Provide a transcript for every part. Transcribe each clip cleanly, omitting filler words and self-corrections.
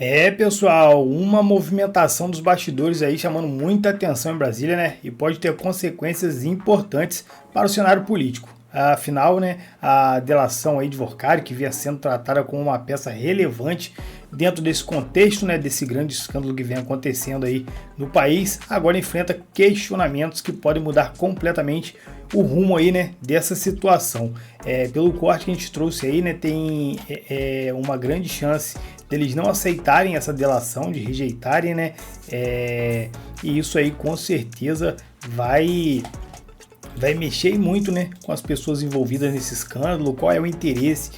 É, pessoal, uma movimentação dos bastidores aí chamando muita atenção em Brasília, né? E pode ter consequências importantes para o cenário político. Afinal, né, a delação aí de Vorcari, que vinha sendo tratada como uma peça relevante dentro desse contexto, né, desse grande escândalo que vem acontecendo aí no país, agora enfrenta questionamentos que podem mudar completamente o rumo aí, né, dessa situação. Pelo corte que a gente trouxe aí, né, tem uma grande chance deles não aceitarem essa delação, de rejeitarem, né, e isso aí com certeza vai mexer muito, né, com as pessoas envolvidas nesse escândalo, qual é o interesse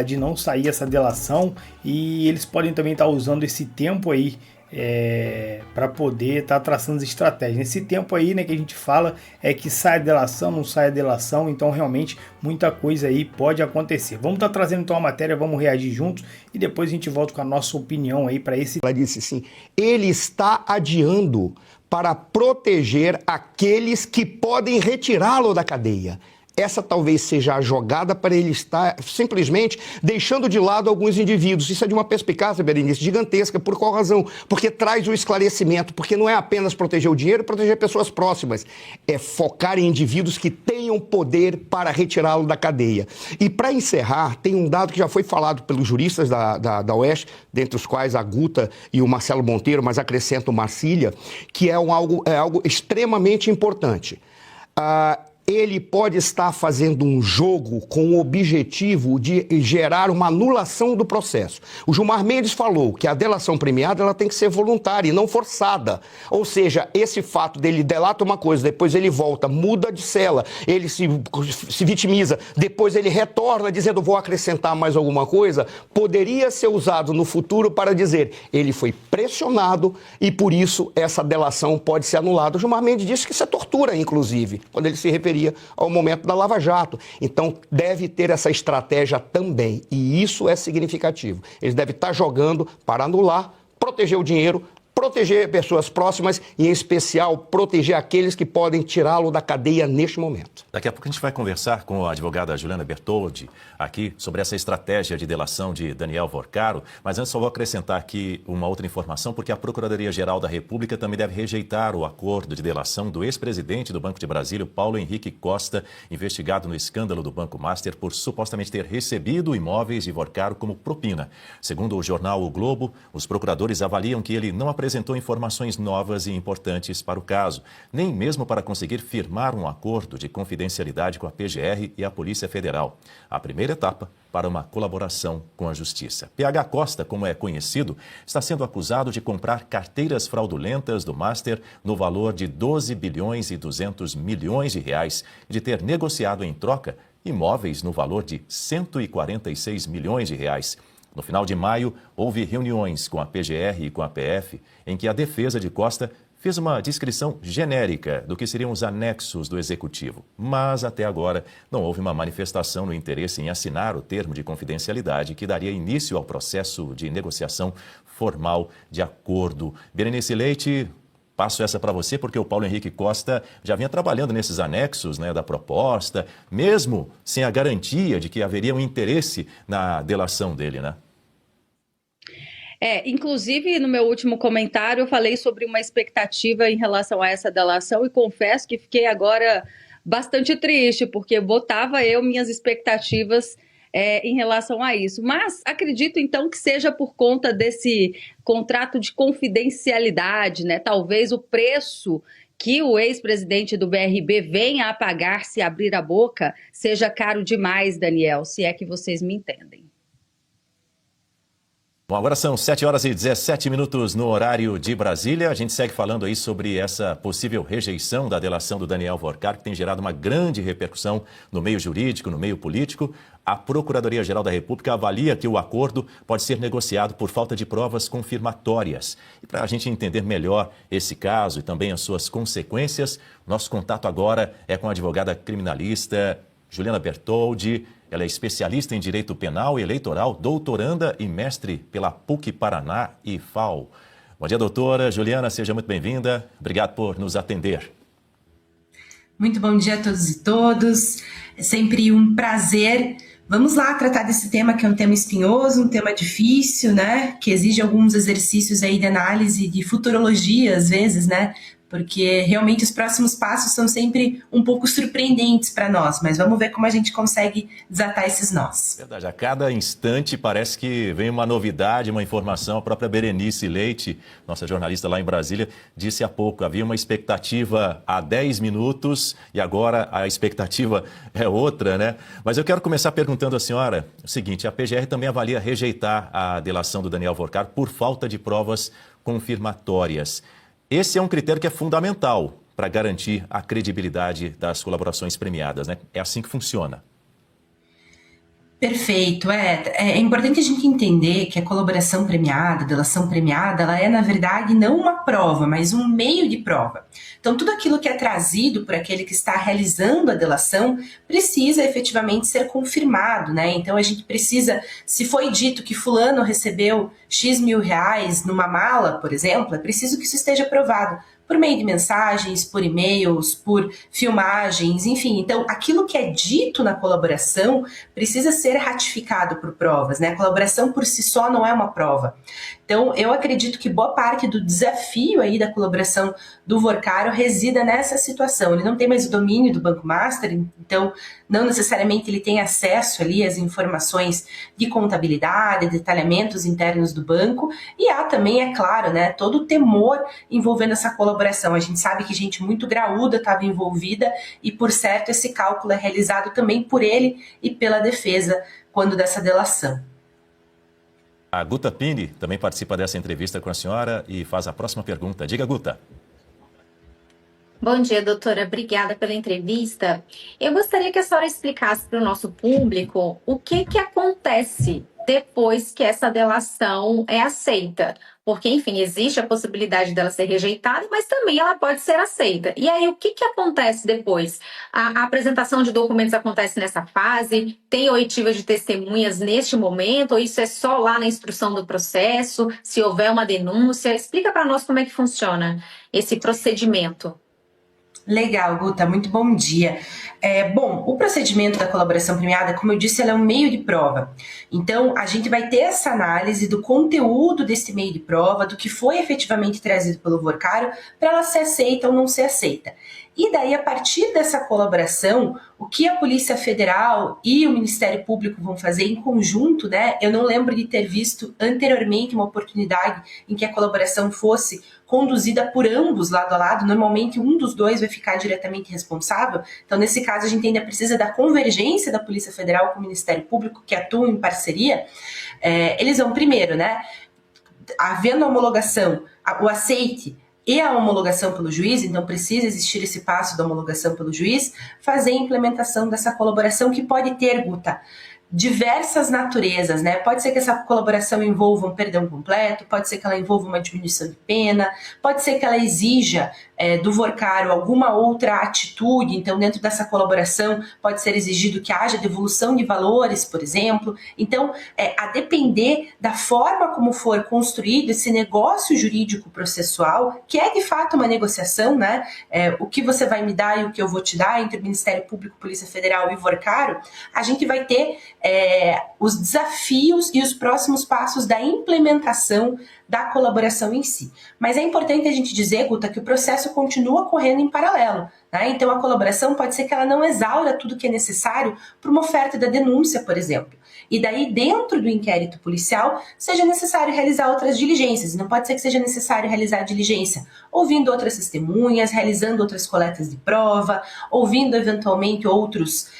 de não sair essa delação, e eles podem também estar usando esse tempo aí para poder estar traçando as estratégias. Nesse tempo aí, né, que a gente fala é que sai a delação, não sai a delação, então realmente muita coisa aí pode acontecer. Vamos estar trazendo então a matéria, vamos reagir juntos e depois a gente volta com a nossa opinião aí para esse... Ela disse assim, ele está adiando para proteger aqueles que podem retirá-lo da cadeia. Essa talvez seja a jogada para ele estar simplesmente deixando de lado alguns indivíduos. Isso é de uma perspicácia, Berenice, gigantesca. Por qual razão? Porque traz o esclarecimento, porque não é apenas proteger o dinheiro, proteger pessoas próximas. É focar em indivíduos que tenham poder para retirá-lo da cadeia. E para encerrar, tem um dado que já foi falado pelos juristas da Oeste, dentre os quais a Guta e o Marcelo Monteiro, mas acrescento o Marcília, que é algo extremamente importante. Ele pode estar fazendo um jogo com o objetivo de gerar uma anulação do processo. O Gilmar Mendes falou que a delação premiada ela tem que ser voluntária e não forçada. Ou seja, esse fato dele delata uma coisa, depois ele volta, muda de cela, ele se vitimiza, depois ele retorna dizendo vou acrescentar mais alguma coisa, poderia ser usado no futuro para dizer ele foi pressionado e por isso essa delação pode ser anulada. O Gilmar Mendes disse que isso é tortura, inclusive, quando ele se referia ao momento da Lava Jato. Então, deve ter essa estratégia também. E isso é significativo. Eles devem estar jogando para anular, proteger o dinheiro, proteger pessoas próximas e, em especial, proteger aqueles que podem tirá-lo da cadeia neste momento. Daqui a pouco a gente vai conversar com a advogada Juliana Bertoldi aqui sobre essa estratégia de delação de Daniel Vorcaro, mas antes só vou acrescentar aqui uma outra informação, porque a Procuradoria-Geral da República também deve rejeitar o acordo de delação do ex-presidente do Banco de Brasília, Paulo Henrique Costa, investigado no escândalo do Banco Master por supostamente ter recebido imóveis de Vorcaro como propina. Segundo o jornal O Globo, os procuradores avaliam que ele não apresentou informações novas e importantes para o caso, nem mesmo para conseguir firmar um acordo de confidencialidade com a PGR e a Polícia Federal. A primeira etapa para uma colaboração com a Justiça. PH Costa, como é conhecido, está sendo acusado de comprar carteiras fraudulentas do Master no valor de 12 bilhões e 200 milhões de reais e de ter negociado em troca imóveis no valor de 146 milhões de reais. No final de maio, houve reuniões com a PGR e com a PF, em que a defesa de Costa fez uma descrição genérica do que seriam os anexos do Executivo. Mas, até agora, não houve uma manifestação no interesse em assinar o termo de confidencialidade que daria início ao processo de negociação formal de acordo. Berenice Leite, passo essa para você, porque o Paulo Henrique Costa já vinha trabalhando nesses anexos, né, da proposta, mesmo sem a garantia de que haveria um interesse na delação dele, né? Inclusive, no meu último comentário, eu falei sobre uma expectativa em relação a essa delação e confesso que fiquei agora bastante triste, porque botava eu minhas expectativas em relação a isso. Mas acredito, então, que seja por conta desse contrato de confidencialidade, né? Talvez o preço que o ex-presidente do BRB venha a pagar se abrir a boca seja caro demais, Daniel, se é que vocês me entendem. Bom, agora são 7h17 no horário de Brasília. A gente segue falando aí sobre essa possível rejeição da delação do Daniel Vorcaro, que tem gerado uma grande repercussão no meio jurídico, no meio político. A Procuradoria-Geral da República avalia que o acordo pode ser negociado por falta de provas confirmatórias. E para a gente entender melhor esse caso e também as suas consequências, nosso contato agora é com a advogada criminalista Juliana Bertoldi. Ela é especialista em Direito Penal e Eleitoral, doutoranda e mestre pela PUC Paraná e FAO. Bom dia, doutora Juliana, seja muito bem-vinda. Obrigado por nos atender. Muito bom dia a todos e todas. É sempre um prazer Vamos lá tratar desse tema, que é um tema espinhoso, um tema difícil, né? Que exige alguns exercícios aí de análise, de futurologia, às vezes, né? Porque realmente os próximos passos são sempre um pouco surpreendentes para nós, mas vamos ver como a gente consegue desatar esses nós. Verdade, a cada instante parece que vem uma novidade, uma informação. A própria Berenice Leite, nossa jornalista lá em Brasília, disse há pouco, havia uma expectativa há 10 minutos e agora a expectativa é outra, né? Mas eu quero começar perguntando à senhora o seguinte: a PGR também avalia rejeitar a delação do Daniel Vorcaro por falta de provas confirmatórias. Esse é um critério que é fundamental para garantir a credibilidade das colaborações premiadas, né? É assim que funciona. Perfeito, é importante a gente entender que a colaboração premiada, a delação premiada, ela é, na verdade, não uma prova, mas um meio de prova. Então, tudo aquilo que é trazido por aquele que está realizando a delação precisa efetivamente ser confirmado, né? Então, a gente precisa, se foi dito que fulano recebeu X mil reais numa mala, por exemplo, é preciso que isso esteja provado por meio de mensagens, por e-mails, por filmagens, enfim. Então, aquilo que é dito na colaboração precisa ser ratificado por provas, né? A colaboração por si só não é uma prova. Então, eu acredito que boa parte do desafio aí da colaboração do Vorcaro resida nessa situação. Ele não tem mais o domínio do Banco Master, então não necessariamente ele tem acesso ali às informações de contabilidade, detalhamentos internos do banco, e há também, é claro, né, todo o temor envolvendo essa colaboração. A gente sabe que gente muito graúda estava envolvida e, por certo, esse cálculo é realizado também por ele e pela defesa quando dessa delação. A Guta Pini também participa dessa entrevista com a senhora e faz a próxima pergunta. Diga, Guta. Bom dia, doutora. Obrigada pela entrevista. Eu gostaria que a senhora explicasse para o nosso público o que acontece depois que essa delação é aceita. Porque, enfim, existe a possibilidade dela ser rejeitada, mas também ela pode ser aceita. E aí, o que acontece depois? A apresentação de documentos acontece nessa fase? Tem oitiva de testemunhas neste momento? Ou isso é só lá na instrução do processo? Se houver uma denúncia? Explica para nós como é que funciona esse procedimento. Legal, Guta, muito bom dia. Bom, o procedimento da colaboração premiada, como eu disse, ela é um meio de prova. Então, a gente vai ter essa análise do conteúdo desse meio de prova, do que foi efetivamente trazido pelo Vorcaro, para ela ser aceita ou não ser aceita. E daí, a partir dessa colaboração, o que a Polícia Federal e o Ministério Público vão fazer em conjunto, né? Eu não lembro de ter visto anteriormente uma oportunidade em que a colaboração fosse conduzida por ambos lado a lado. Normalmente um dos dois vai ficar diretamente responsável. Então, nesse caso, a gente ainda precisa da convergência da Polícia Federal com o Ministério Público, que atuam em parceria. Eles vão primeiro, né? Havendo a homologação, o aceite e a homologação pelo juiz, então precisa existir esse passo da homologação pelo juiz, fazer a implementação dessa colaboração, que pode ter, Guta, diversas naturezas, né? Pode ser que essa colaboração envolva um perdão completo, pode ser que ela envolva uma diminuição de pena, pode ser que ela exija do Vorcaro alguma outra atitude. Então, dentro dessa colaboração, pode ser exigido que haja devolução de valores, por exemplo. Então, a depender da forma como for construído esse negócio jurídico processual, que é de fato uma negociação, né? O que você vai me dar e o que eu vou te dar entre o Ministério Público, Polícia Federal e Vorcaro, a gente vai ter os desafios e os próximos passos da implementação da colaboração em si. Mas é importante a gente dizer, Guta, que o processo continua correndo em paralelo, né? Então, a colaboração pode ser que ela não exaura tudo que é necessário para uma oferta da denúncia, por exemplo. E daí, dentro do inquérito policial, seja necessário realizar outras diligências. Não pode ser que seja necessário realizar diligência ouvindo outras testemunhas, realizando outras coletas de prova, ouvindo eventualmente outros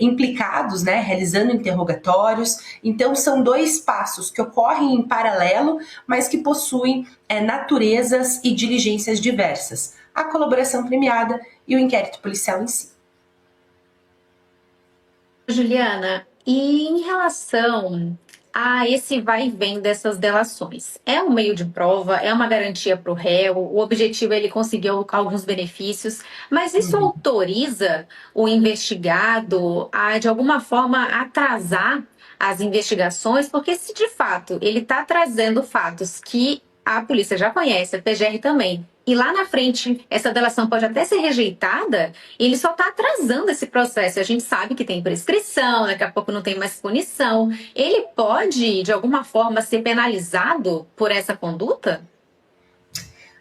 implicados, né, realizando interrogatórios. Então, são dois passos que ocorrem em paralelo, mas que possuem naturezas e diligências diversas: a colaboração premiada e o inquérito policial em si. Juliana, e em relação a esse vai e vem dessas delações, é um meio de prova, é uma garantia para o réu, o objetivo é ele conseguir alguns benefícios, mas isso autoriza o investigado a, de alguma forma, atrasar as investigações? Porque se de fato ele está trazendo fatos que a polícia já conhece, a PGR também, e lá na frente essa delação pode até ser rejeitada, ele só está atrasando esse processo. A gente sabe que tem prescrição, daqui a pouco não tem mais punição. Ele pode, de alguma forma, ser penalizado por essa conduta?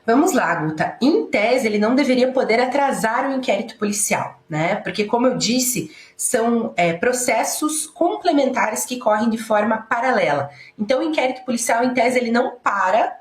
Vamos lá, Guta. Em tese, ele não deveria poder atrasar o inquérito policial, né? Porque, como eu disse, são processos complementares que correm de forma paralela. Então, o inquérito policial, em tese, ele não para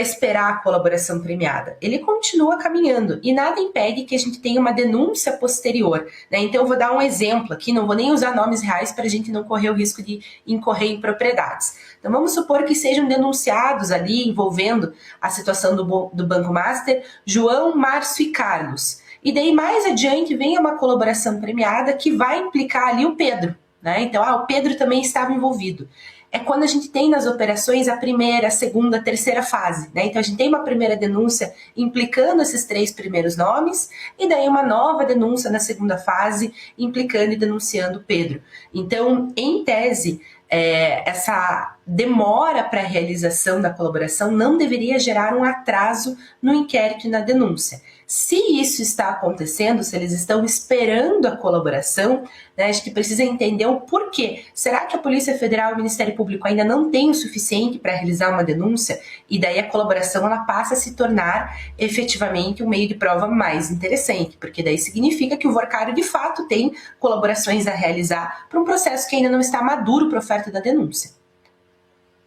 esperar a colaboração premiada. Ele continua caminhando e nada impede que a gente tenha uma denúncia posterior, né? Então, eu vou dar um exemplo aqui, não vou nem usar nomes reais para a gente não correr o risco de incorrer em propriedades. Então, vamos supor que sejam denunciados ali, envolvendo a situação do Banco Master, João, Márcio e Carlos. E daí, mais adiante, vem uma colaboração premiada que vai implicar ali o Pedro, né? Então, o Pedro também estava envolvido. É quando a gente tem nas operações a primeira, a segunda, a terceira fase, né? Então a gente tem uma primeira denúncia implicando esses 3 primeiros nomes, e daí uma nova denúncia na segunda fase implicando e denunciando Pedro. Então, em tese, essa demora para a realização da colaboração não deveria gerar um atraso no inquérito e na denúncia. Se isso está acontecendo, se eles estão esperando a colaboração, né, a gente precisa entender o porquê. Será que a Polícia Federal e o Ministério Público ainda não têm o suficiente para realizar uma denúncia? E daí a colaboração ela passa a se tornar efetivamente um meio de prova mais interessante, porque daí significa que o Vorcário de fato tem colaborações a realizar para um processo que ainda não está maduro para a oferta da denúncia.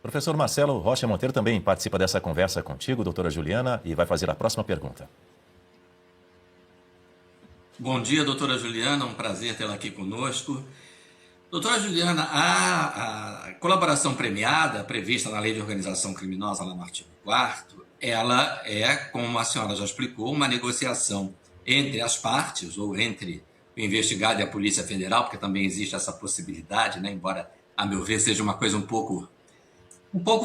Professor Marcelo Rocha Monteiro também participa dessa conversa contigo, doutora Juliana, e vai fazer a próxima pergunta. Bom dia, doutora Juliana, um prazer tê-la aqui conosco. Doutora Juliana, a colaboração premiada prevista na Lei de Organização Criminosa, lá no artigo 4º, ela é, como a senhora já explicou, uma negociação entre as partes, ou entre o investigado e a Polícia Federal, porque também existe essa possibilidade, né? Embora, a meu ver, seja uma coisa um pouco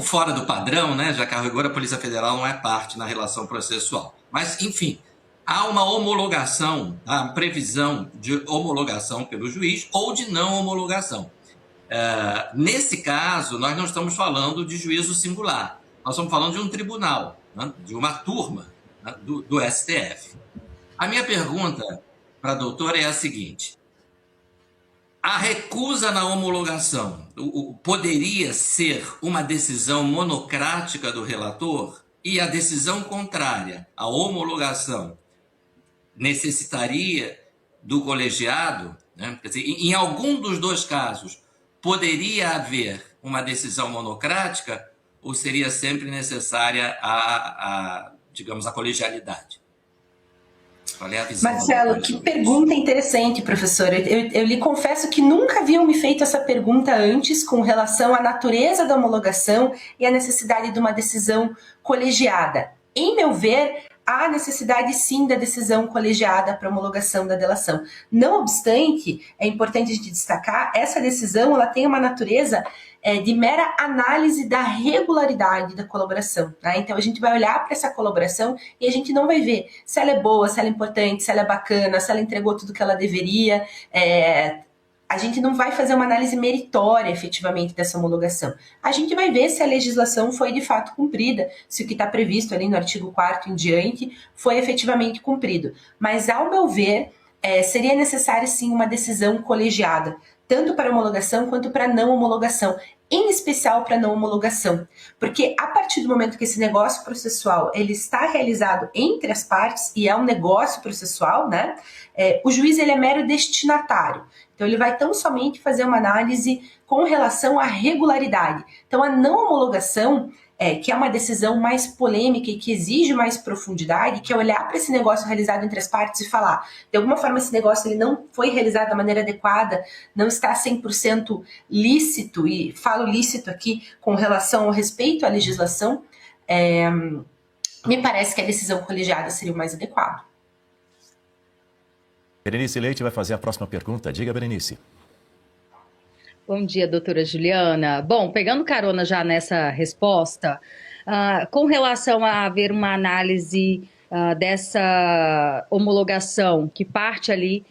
fora do padrão, né? Já que agora a Polícia Federal não é parte na relação processual. Mas, enfim, há uma homologação, a previsão de homologação pelo juiz ou de não homologação. Nesse caso, nós não estamos falando de juízo singular, nós estamos falando de um tribunal, né? De uma turma, né? do STF. A minha pergunta para a doutora é a seguinte: a recusa na homologação poderia ser uma decisão monocrática do relator e a decisão contrária à homologação necessitaria do colegiado, né? Quer dizer, em algum dos dois casos, poderia haver uma decisão monocrática ou seria sempre necessária digamos, a colegialidade? Qual é a visão? Marcelo, que pergunta interessante, professora. Eu lhe confesso que nunca haviam me feito essa pergunta antes com relação à natureza da homologação e à necessidade de uma decisão colegiada. Em meu ver, há necessidade sim da decisão colegiada para homologação da delação. Não obstante, é importante a gente destacar, essa decisão ela tem uma natureza de mera análise da regularidade da colaboração, tá? Então a gente vai olhar para essa colaboração e a gente não vai ver se ela é boa, se ela é importante, se ela é bacana, se ela entregou tudo que ela deveria. A gente não vai fazer uma análise meritória, efetivamente, dessa homologação. A gente vai ver se a legislação foi, de fato, cumprida, se o que está previsto ali no artigo 4º em diante foi efetivamente cumprido. Mas, ao meu ver, seria necessário, sim, uma decisão colegiada, tanto para homologação quanto para não homologação, em especial para não homologação. Porque, a partir do momento que esse negócio processual ele está realizado entre as partes, e é um negócio processual, né, o juiz ele é mero destinatário. Então, ele vai tão somente fazer uma análise com relação à regularidade. Então, a não homologação, que é uma decisão mais polêmica e que exige mais profundidade, que é olhar para esse negócio realizado entre as partes e falar, de alguma forma esse negócio ele não foi realizado da maneira adequada, não está 100% lícito, e falo lícito aqui com relação ao respeito à legislação, me parece que a decisão colegiada seria o mais adequado. Berenice Leite vai fazer a próxima pergunta. Diga, Berenice. Bom dia, doutora Juliana. Bom, pegando carona já nessa resposta, com relação a haver uma análise dessa homologação que parte ali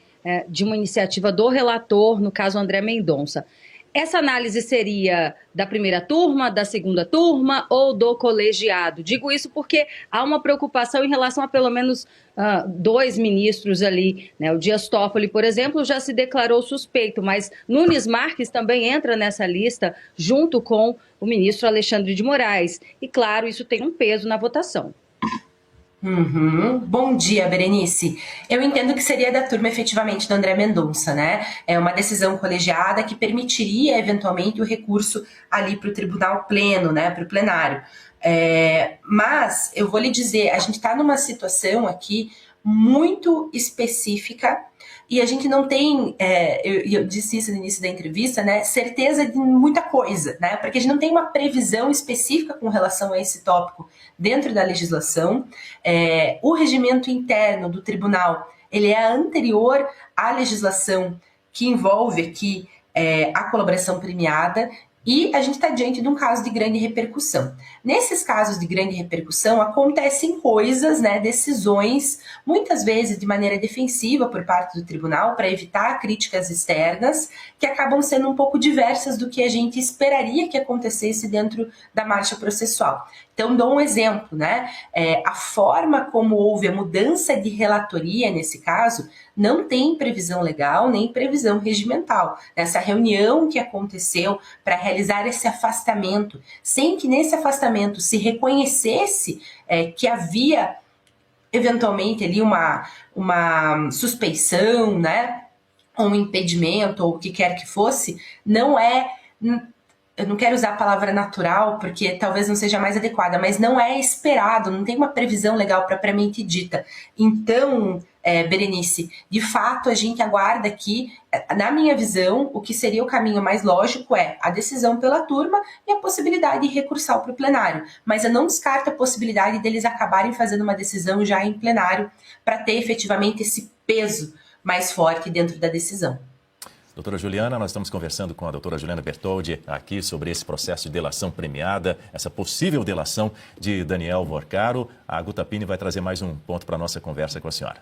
de uma iniciativa do relator, no caso André Mendonça, Essa análise seria da primeira turma, da segunda turma ou do colegiado? Digo isso porque há uma preocupação em relação a pelo menos 2 ministros ali, né? O Dias Toffoli, por exemplo, já se declarou suspeito, mas Nunes Marques também entra nessa lista junto com o ministro Alexandre de Moraes. E, claro, isso tem um peso na votação. Bom dia, Berenice. Eu entendo que seria da turma efetivamente do André Mendonça, né? É uma decisão colegiada que permitiria eventualmente o recurso ali para o tribunal pleno, né? Para o plenário. Mas eu vou lhe dizer, a gente está numa situação aqui muito específica e a gente não tem, eu disse isso no início da entrevista, né, certeza de muita coisa, né, porque a gente não tem uma previsão específica com relação a esse tópico dentro da legislação. O regimento interno do tribunal, ele é anterior à legislação que envolve aqui a colaboração premiada. E a gente está diante de um caso de grande repercussão. Nesses casos de grande repercussão, acontecem coisas, né, decisões, muitas vezes de maneira defensiva por parte do tribunal, para evitar críticas externas, que acabam sendo um pouco diversas do que a gente esperaria que acontecesse dentro da marcha processual. Então, dou um exemplo, né? A forma como houve a mudança de relatoria nesse caso não tem previsão legal nem previsão regimental. Essa reunião que aconteceu para realizar esse afastamento, sem que nesse afastamento se reconhecesse que havia eventualmente ali uma suspeição, né? Um impedimento ou o que quer que fosse, não é... Eu não quero usar a palavra natural, porque talvez não seja mais adequada, mas não é esperado, não tem uma previsão legal propriamente dita. Então, Berenice, de fato, a gente aguarda aqui, na minha visão, o que seria o caminho mais lógico é a decisão pela turma e a possibilidade de recursal para o plenário. Mas eu não descarto a possibilidade deles acabarem fazendo uma decisão já em plenário para ter efetivamente esse peso mais forte dentro da decisão. Doutora Juliana, nós estamos conversando com a doutora Juliana Bertoldi aqui sobre esse processo de delação premiada, essa possível delação de Daniel Vorcaro. A Guta Pini vai trazer mais um ponto para a nossa conversa com a senhora.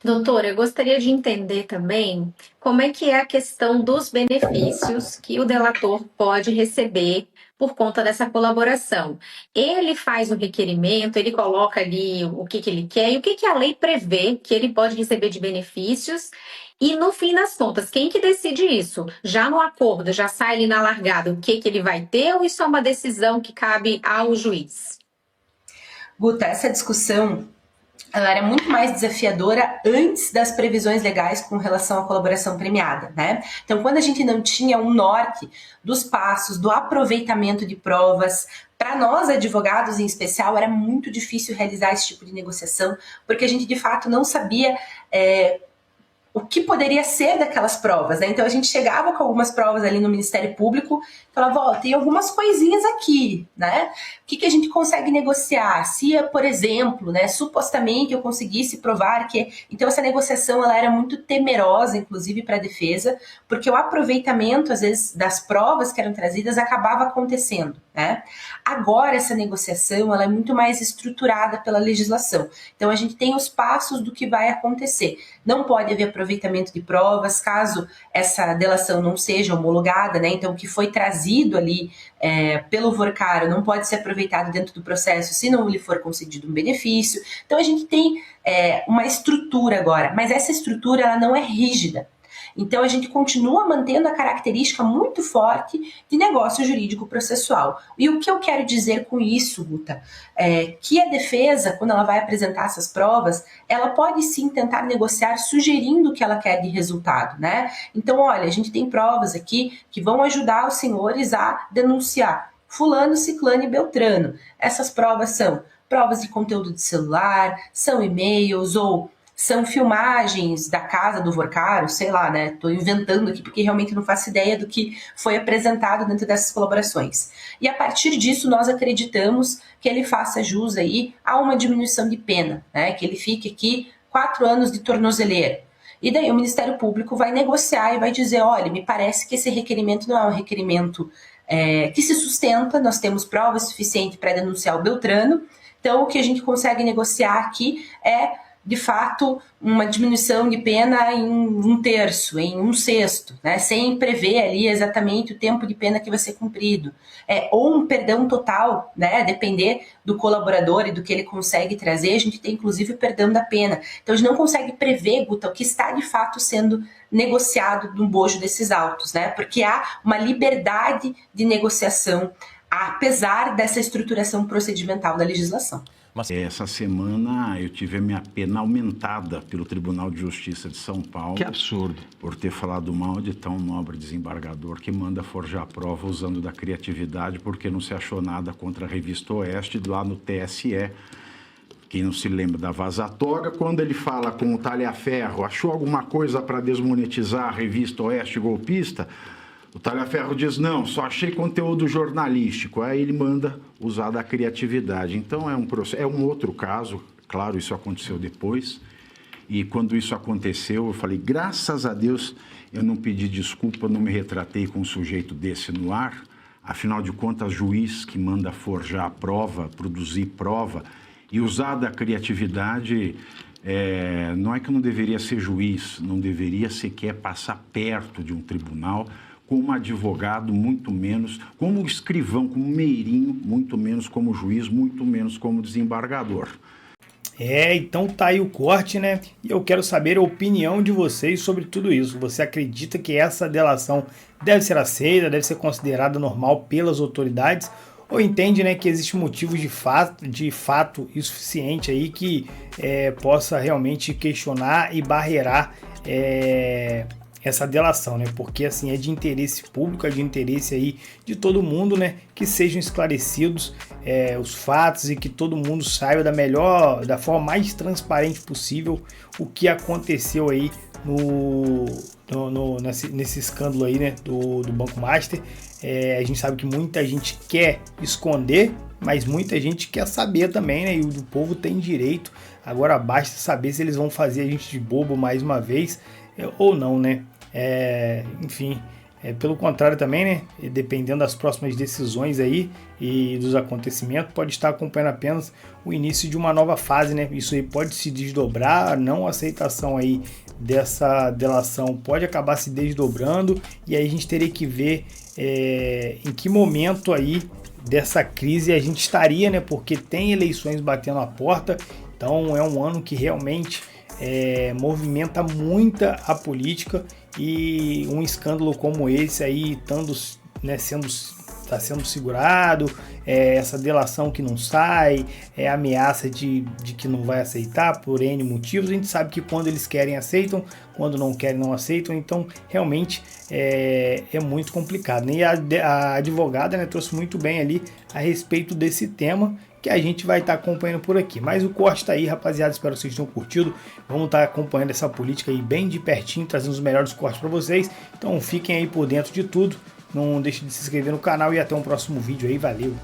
Doutora, eu gostaria de entender também como é que é a questão dos benefícios que o delator pode receber por conta dessa colaboração. Ele faz o requerimento, ele coloca ali o que ele quer e o que a lei prevê que ele pode receber de benefícios. E no fim das contas, quem que decide isso? Já no acordo, já sai ali na largada o que ele vai ter ou isso é uma decisão que cabe ao juiz? Guta, essa discussão ela era muito mais desafiadora antes das previsões legais com relação à colaboração premiada, né? Então, quando a gente não tinha um norte dos passos, do aproveitamento de provas, para nós, advogados em especial, era muito difícil realizar esse tipo de negociação, porque a gente, de fato, não sabia o que poderia ser daquelas provas, né? Então a gente chegava com algumas provas ali no Ministério Público e falava, ó, tem algumas coisinhas aqui, né? O que a gente consegue negociar? Se, por exemplo, né, supostamente eu conseguisse provar que... Então essa negociação ela era muito temerosa, inclusive para a defesa, porque o aproveitamento, às vezes, das provas que eram trazidas acabava acontecendo, né? Agora essa negociação ela é muito mais estruturada pela legislação. Então a gente tem os passos do que vai acontecer. Não pode haver aproveitamento de provas, caso essa delação não seja homologada, né? Então, o que foi trazido ali pelo Vorcaro não pode ser aproveitado dentro do processo se não lhe for concedido um benefício. Então, a gente tem uma estrutura agora, mas essa estrutura ela não é rígida. Então, a gente continua mantendo a característica muito forte de negócio jurídico processual. E o que eu quero dizer com isso, Guta? Que a defesa, quando ela vai apresentar essas provas, ela pode sim tentar negociar sugerindo o que ela quer de resultado, né? Então, olha, a gente tem provas aqui que vão ajudar os senhores a denunciar fulano, ciclano e beltrano. Essas provas são provas de conteúdo de celular, são e-mails ou... são filmagens da casa do Vorcaro, sei lá, né? Tô inventando aqui porque realmente não faço ideia do que foi apresentado dentro dessas colaborações. E a partir disso nós acreditamos que ele faça jus aí a uma diminuição de pena, né? Que ele fique aqui 4 anos de tornozeleira. E daí o Ministério Público vai negociar e vai dizer, olha, me parece que esse requerimento não é um requerimento que se sustenta, nós temos prova suficiente para denunciar o Beltrano, então o que a gente consegue negociar aqui é de fato, uma diminuição de pena em 1/3, em 1/6, né? Sem prever ali exatamente o tempo de pena que vai ser cumprido. Ou um perdão total, né? Depender do colaborador e do que ele consegue trazer, a gente tem inclusive o perdão da pena. Então a gente não consegue prever, Guta, o que está de fato sendo negociado no bojo desses autos, né? Porque há uma liberdade de negociação, apesar dessa estruturação procedimental da legislação. Essa semana eu tive a minha pena aumentada pelo Tribunal de Justiça de São Paulo. Que absurdo. Por ter falado mal de tão nobre desembargador que manda forjar a prova usando da criatividade porque não se achou nada contra a Revista Oeste lá no TSE. Quem não se lembra da Vaza Toga, quando ele fala com o Talhaferro, achou alguma coisa para desmonetizar a Revista Oeste golpista? O Talhaferro diz, não, só achei conteúdo jornalístico. Aí ele manda usar da criatividade. Então é um outro caso, claro, isso aconteceu depois. E quando isso aconteceu, eu falei, graças a Deus, eu não pedi desculpa, não me retratei com um sujeito desse no ar. Afinal de contas, juiz que manda forjar a prova, produzir prova e usar da criatividade... não é que eu não deveria ser juiz, não deveria sequer passar perto de um tribunal... como advogado, muito menos, como escrivão, como meirinho, muito menos como juiz, muito menos como desembargador. Então tá aí o corte, né? E eu quero saber a opinião de vocês sobre tudo isso. Você acredita que essa delação deve ser aceita, deve ser considerada normal pelas autoridades? Ou entende, né, que existe motivos de fato insuficiente aí que possa realmente questionar e barrerar essa delação, né? Porque assim é de interesse público, é de interesse aí de todo mundo, né? Que sejam esclarecidos os fatos e que todo mundo saiba da forma mais transparente possível o que aconteceu aí nesse escândalo aí, né? Do Banco Master. A gente sabe que muita gente quer esconder, mas muita gente quer saber também, né? E o povo tem direito. Agora basta saber se eles vão fazer a gente de bobo mais uma vez ou não, né? Enfim, pelo contrário também, né? Dependendo das próximas decisões aí e dos acontecimentos, pode estar acompanhando apenas o início de uma nova fase, né? Isso aí pode se desdobrar, a não aceitação aí dessa delação pode acabar se desdobrando e aí a gente teria que ver em que momento aí dessa crise a gente estaria, né? Porque tem eleições batendo a porta, então é um ano que realmente movimenta muita a política e um escândalo como esse aí está sendo segurado, essa delação que não sai, ameaça de que não vai aceitar por N motivos. A gente sabe que quando eles querem aceitam, quando não querem não aceitam, então realmente é muito complicado, né? E a advogada, né, trouxe muito bem ali a respeito desse tema que a gente vai estar acompanhando por aqui. Mas o corte está aí, rapaziada, espero que vocês tenham curtido. Vamos estar acompanhando essa política aí bem de pertinho, trazendo os melhores cortes para vocês. Então fiquem aí por dentro de tudo. Não deixe de se inscrever no canal e até um próximo vídeo aí. Valeu!